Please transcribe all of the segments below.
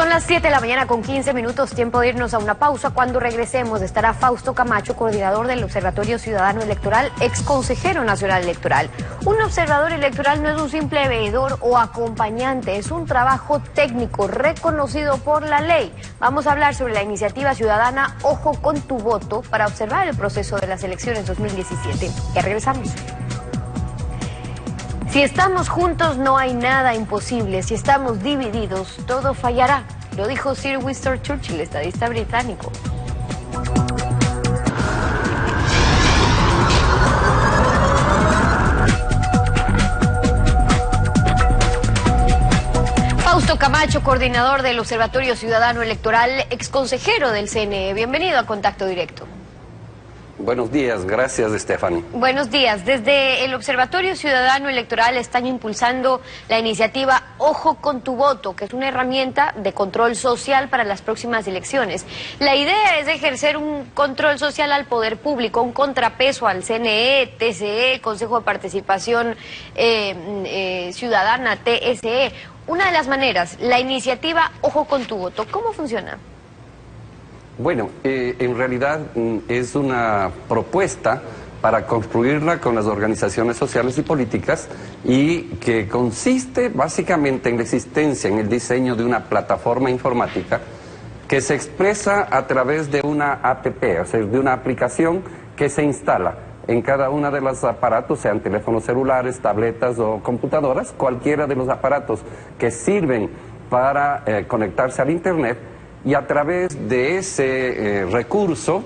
Son las 7 de la mañana con 15 minutos, tiempo de irnos a una pausa. Cuando regresemos estará Fausto Camacho, coordinador del Observatorio Ciudadano Electoral, ex consejero nacional electoral. Un observador electoral no es un simple veedor o acompañante, es un trabajo técnico reconocido por la ley. Vamos a hablar sobre la iniciativa ciudadana Ojo con tu voto para observar el proceso de las elecciones 2017. Ya regresamos. Si estamos juntos no hay nada imposible, si estamos divididos todo fallará, lo dijo Sir Winston Churchill, estadista británico. Fausto Camacho, coordinador del Observatorio Ciudadano Electoral, exconsejero del CNE, bienvenido a Contacto Directo. Buenos días, gracias Stephanie. Buenos días. Desde el Observatorio Ciudadano Electoral están impulsando la iniciativa Ojo con tu voto, que es una herramienta de control social para las próximas elecciones. La idea es ejercer un control social al poder público, un contrapeso al CNE, TCE, Consejo de Participación Ciudadana, TSE. Una de las maneras, la iniciativa Ojo con tu voto, ¿cómo funciona? Bueno, en realidad es una propuesta para construirla con las organizaciones sociales y políticas y que consiste básicamente en la existencia, en el diseño de una plataforma informática que se expresa a través de una app, o sea, de una aplicación que se instala en cada uno de los aparatos, sean teléfonos celulares, tabletas o computadoras, cualquiera de los aparatos que sirven para conectarse al Internet. Y a través de ese recurso,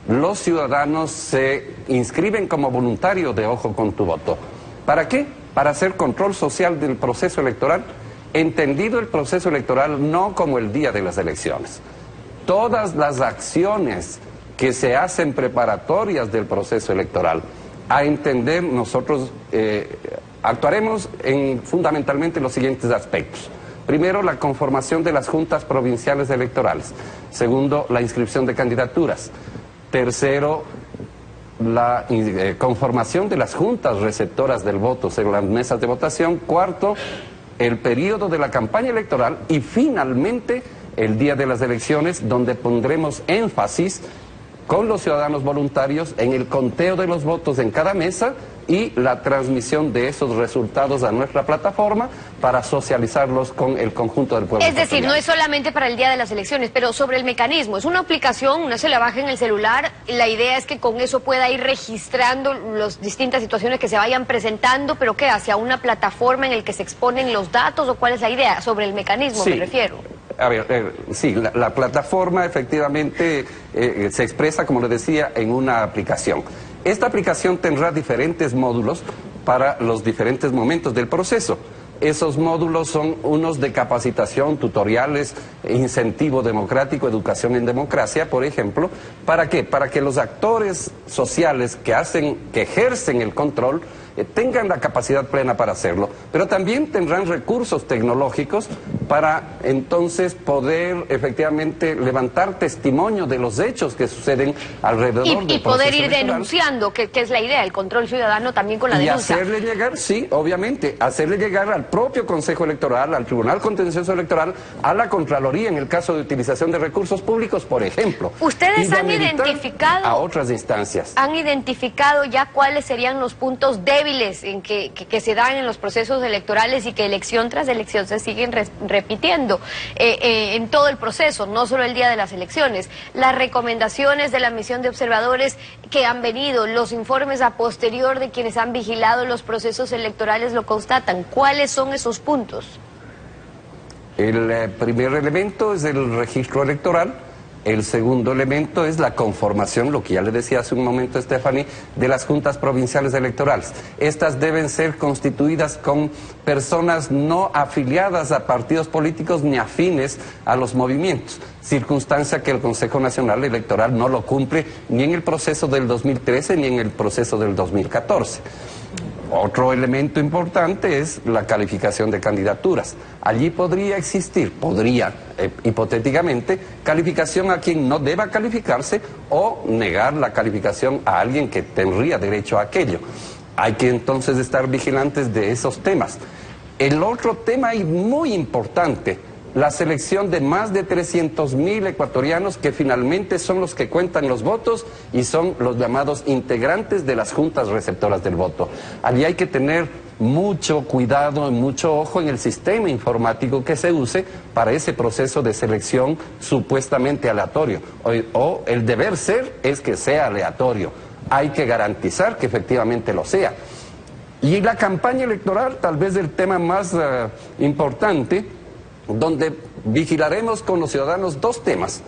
los ciudadanos se inscriben como voluntarios de Ojo con tu voto. ¿Para qué? Para hacer control social del proceso electoral, entendido el proceso electoral no como el día de las elecciones. Todas las acciones que se hacen preparatorias del proceso electoral, a entender nosotros actuaremos en fundamentalmente los siguientes aspectos. Primero, la conformación de las juntas provinciales electorales. Segundo, la inscripción de candidaturas. Tercero, la conformación de las juntas receptoras del voto, según las mesas de votación. Cuarto, el periodo de la campaña electoral. Y finalmente, el día de las elecciones, donde pondremos énfasis con los ciudadanos voluntarios en el conteo de los votos en cada mesa y la transmisión de esos resultados a nuestra plataforma para socializarlos con el conjunto del pueblo. Es decir, no es solamente para el día de las elecciones, pero sobre el mecanismo. Es una aplicación, uno se la baja en el celular, la idea es que con eso pueda ir registrando las distintas situaciones que se vayan presentando, pero ¿qué? ¿Hacia una plataforma en la que se exponen los datos o cuál es la idea? Sobre el mecanismo, sí, me refiero. A ver, sí, la plataforma efectivamente se expresa, como le decía, en una aplicación. Esta aplicación tendrá diferentes módulos para los diferentes momentos del proceso. Esos módulos son unos de capacitación, tutoriales, incentivo democrático, educación en democracia, por ejemplo. ¿Para qué? Para que los actores sociales que ejercen el control tengan la capacidad plena para hacerlo, pero también tendrán recursos tecnológicos para entonces poder efectivamente levantar testimonio de los hechos que suceden alrededor del proceso y poder ir electoral. Denunciando, que es la idea, el control ciudadano también con la denuncia. Y hacerle llegar, sí, obviamente, hacerle llegar al propio Consejo Electoral, al Tribunal Contencioso Electoral, a la Contraloría en el caso de utilización de recursos públicos, por ejemplo. ¿Ustedes han identificado a otras instancias? ¿Han identificado ya cuáles serían los puntos débiles en que se dan en los procesos electorales y que elección tras elección se siguen repitiendo en todo el proceso, no solo el día de las elecciones? Las recomendaciones de la misión de observadores que han venido, los informes a posterior de quienes han vigilado los procesos electorales lo constatan. ¿Cuáles son esos puntos? El primer elemento es el registro electoral. El segundo elemento es la conformación, lo que ya le decía hace un momento Stephanie, de las juntas provinciales electorales. Estas deben ser constituidas con personas no afiliadas a partidos políticos ni afines a los movimientos, circunstancia que el Consejo Nacional Electoral no lo cumple ni en el proceso del 2013 ni en el proceso del 2014. Otro elemento importante es la calificación de candidaturas. Allí podría existir, hipotéticamente, calificación a quien no deba calificarse o negar la calificación a alguien que tendría derecho a aquello. Hay que entonces estar vigilantes de esos temas. El otro tema y muy importante la selección de más de 300.000 ecuatorianos que finalmente son los que cuentan los votos y son los llamados integrantes de las juntas receptoras del voto. Allí hay que tener mucho cuidado y mucho ojo en el sistema informático que se use para ese proceso de selección supuestamente aleatorio. O el deber ser es que sea aleatorio. Hay que garantizar que efectivamente lo sea. Y la campaña electoral, tal vez el tema más importante, donde vigilaremos con los ciudadanos dos temas: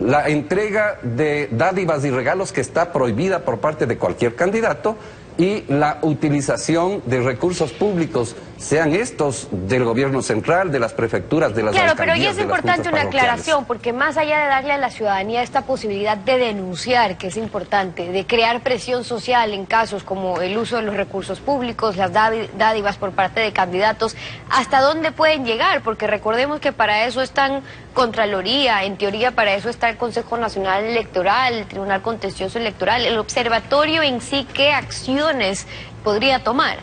la entrega de dádivas y regalos, que está prohibida por parte de cualquier candidato, y la utilización de recursos públicos, sean estos del gobierno central, de las prefecturas, de las alcaldías. Claro, pero ahí es importante una aclaración, porque más allá de darle a la ciudadanía esta posibilidad de denunciar, que es importante, de crear presión social en casos como el uso de los recursos públicos, las dádivas por parte de candidatos, ¿hasta dónde pueden llegar? Porque recordemos que para eso están Contraloría, en teoría para eso está el Consejo Nacional Electoral, el Tribunal Contencioso Electoral, el observatorio en sí, ¿qué acciones podría tomar?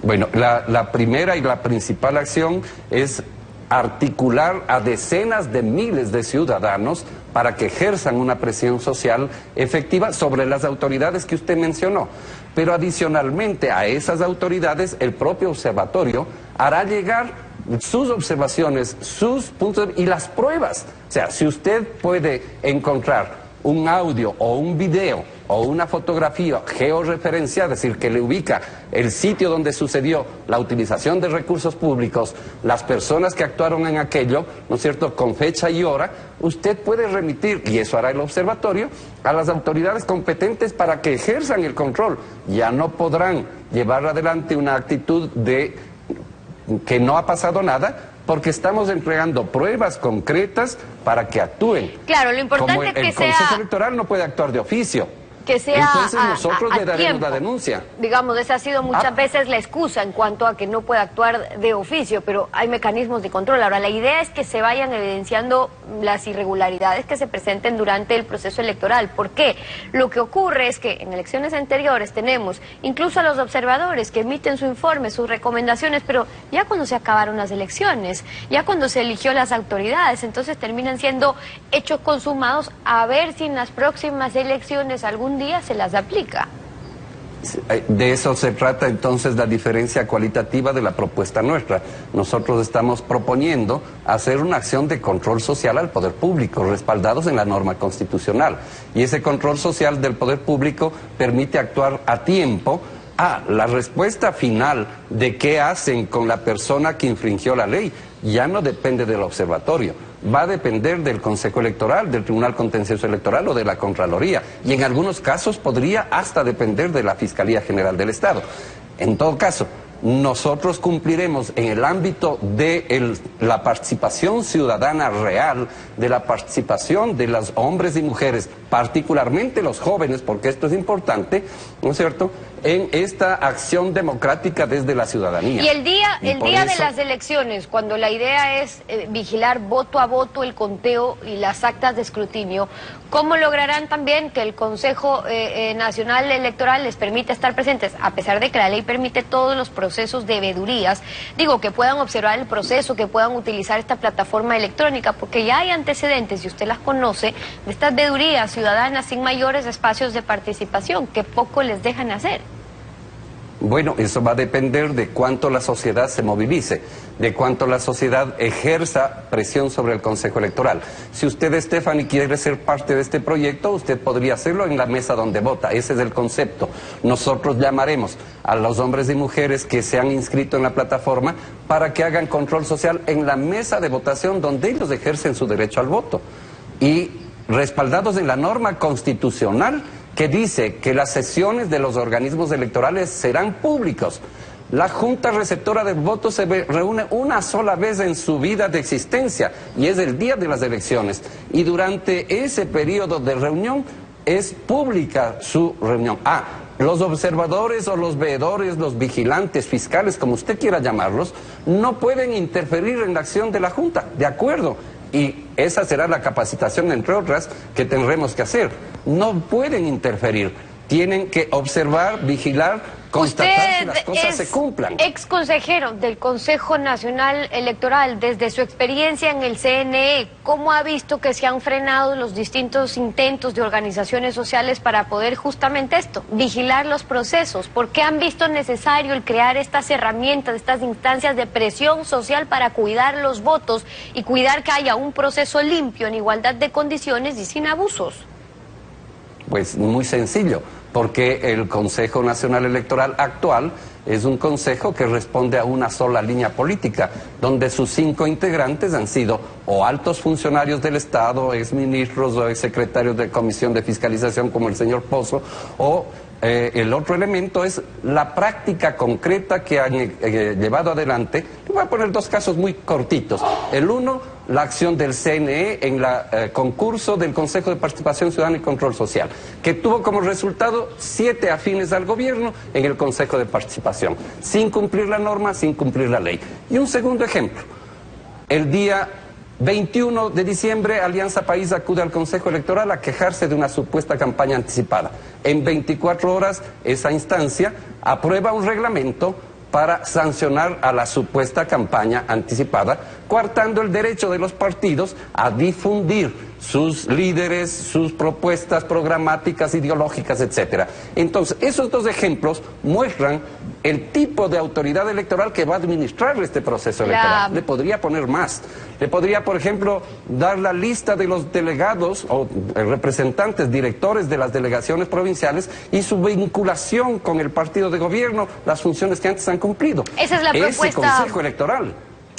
Bueno, la primera y la principal acción es articular a decenas de miles de ciudadanos para que ejerzan una presión social efectiva sobre las autoridades que usted mencionó. Pero adicionalmente a esas autoridades, el propio observatorio hará llegar sus observaciones, sus puntos y las pruebas. O sea, si usted puede encontrar un audio o un video o una fotografía georreferenciada, es decir, que le ubica el sitio donde sucedió la utilización de recursos públicos, las personas que actuaron en aquello, ¿no es cierto?, con fecha y hora, usted puede remitir, y eso hará el observatorio, a las autoridades competentes para que ejerzan el control. Ya no podrán llevar adelante una actitud de que no ha pasado nada, porque estamos entregando pruebas concretas para que actúen. Claro, lo importante es que el Consejo Electoral no puede actuar de oficio. Que sea entonces nosotros le daremos tiempo. La denuncia. Digamos, esa ha sido muchas veces la excusa en cuanto a que no puede actuar de oficio, pero hay mecanismos de control. Ahora, la idea es que se vayan evidenciando las irregularidades que se presenten durante el proceso electoral. ¿Por qué? Lo que ocurre es que en elecciones anteriores tenemos incluso a los observadores que emiten su informe, sus recomendaciones, pero ya cuando se acabaron las elecciones, ya cuando se eligió las autoridades, entonces terminan siendo hechos consumados, a ver si en las próximas elecciones algún día se las aplica. De eso se trata entonces la diferencia cualitativa de la propuesta nuestra. Nosotros estamos proponiendo hacer una acción de control social al poder público, respaldados en la norma constitucional. Y ese control social del poder público permite actuar a tiempo. La respuesta final de qué hacen con la persona que infringió la ley ya no depende del observatorio. Va a depender del Consejo Electoral, del Tribunal Contencioso Electoral o de la Contraloría. Y en algunos casos podría hasta depender de la Fiscalía General del Estado. En todo caso, nosotros cumpliremos en el ámbito de la participación ciudadana real, de la participación de los hombres y mujeres, particularmente los jóvenes, porque esto es importante, ¿no es cierto?, en esta acción democrática desde la ciudadanía. Y el día de las elecciones, cuando la idea es vigilar voto a voto el conteo y las actas de escrutinio, ¿cómo lograrán también que el Consejo Nacional Electoral les permita estar presentes, a pesar de que la ley permite todos los procesos de vedurías? Digo, que puedan observar el proceso, que puedan utilizar esta plataforma electrónica, porque ya hay antecedentes, y usted las conoce, de estas vedurías ciudadanas sin mayores espacios de participación, que poco les dejan hacer. Bueno, eso va a depender de cuánto la sociedad se movilice, de cuánto la sociedad ejerza presión sobre el Consejo Electoral. Si usted, Stephanie, quiere ser parte de este proyecto, usted podría hacerlo en la mesa donde vota. Ese es el concepto. Nosotros llamaremos a los hombres y mujeres que se han inscrito en la plataforma para que hagan control social en la mesa de votación donde ellos ejercen su derecho al voto. Y respaldados en la norma constitucional que dice que las sesiones de los organismos electorales serán públicos. La Junta Receptora del Voto se reúne una sola vez en su vida de existencia, y es el día de las elecciones. Y durante ese periodo de reunión es pública su reunión. Los observadores o los veedores, los vigilantes fiscales, como usted quiera llamarlos, no pueden interferir en la acción de la Junta, ¿de acuerdo? Y esa será la capacitación, entre otras, que tendremos que hacer. No pueden interferir, tienen que observar, vigilar constatar que las cosas se cumplan. Ex consejero del Consejo Nacional Electoral, desde su experiencia en el CNE, ¿cómo ha visto que se han frenado los distintos intentos de organizaciones sociales para poder justamente esto, vigilar los procesos? ¿Por qué han visto necesario el crear estas herramientas, estas instancias de presión social para cuidar los votos y cuidar que haya un proceso limpio, en igualdad de condiciones y sin abusos? Pues muy sencillo, porque el Consejo Nacional Electoral actual es un consejo que responde a una sola línea política, donde sus 5 integrantes han sido o altos funcionarios del Estado, exministros o exsecretarios de Comisión de Fiscalización como el señor Pozo, o el otro elemento es la práctica concreta que han llevado adelante. Le voy a poner 2 casos muy cortitos. El uno, la acción del CNE en el concurso del Consejo de Participación Ciudadana y Control Social, que tuvo como resultado 7 afines al gobierno en el Consejo de Participación, sin cumplir la norma, sin cumplir la ley. Y un segundo ejemplo, el día 21 de diciembre, Alianza País acude al Consejo Electoral a quejarse de una supuesta campaña anticipada. En 24 horas, esa instancia aprueba un reglamento para sancionar a la supuesta campaña anticipada, coartando el derecho de los partidos a difundir sus líderes, sus propuestas programáticas, ideológicas, etcétera. Entonces, esos 2 ejemplos muestran el tipo de autoridad electoral que va a administrar este proceso electoral. Le podría poner más. Le podría, por ejemplo, dar la lista de los delegados o representantes, directores de las delegaciones provinciales y su vinculación con el partido de gobierno, las funciones que antes han cumplido. Esa es la propuesta. Ese Consejo Electoral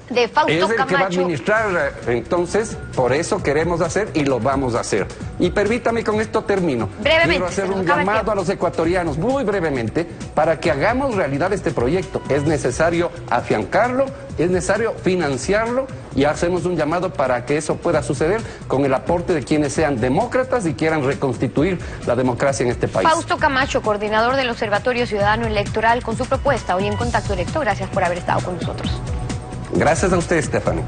de Fausto es el Camacho, que va a administrar, entonces, por eso queremos hacer y lo vamos a hacer. Y permítame, con esto termino. Brevemente, quiero hacer un llamado a los ecuatorianos, muy brevemente, para que hagamos realidad este proyecto. Es necesario afiancarlo, es necesario financiarlo y hacemos un llamado para que eso pueda suceder con el aporte de quienes sean demócratas y quieran reconstituir la democracia en este país. Fausto Camacho, coordinador del Observatorio Ciudadano Electoral, con su propuesta hoy en Contacto Directo. Gracias por haber estado con nosotros. Gracias a usted, Stephanie.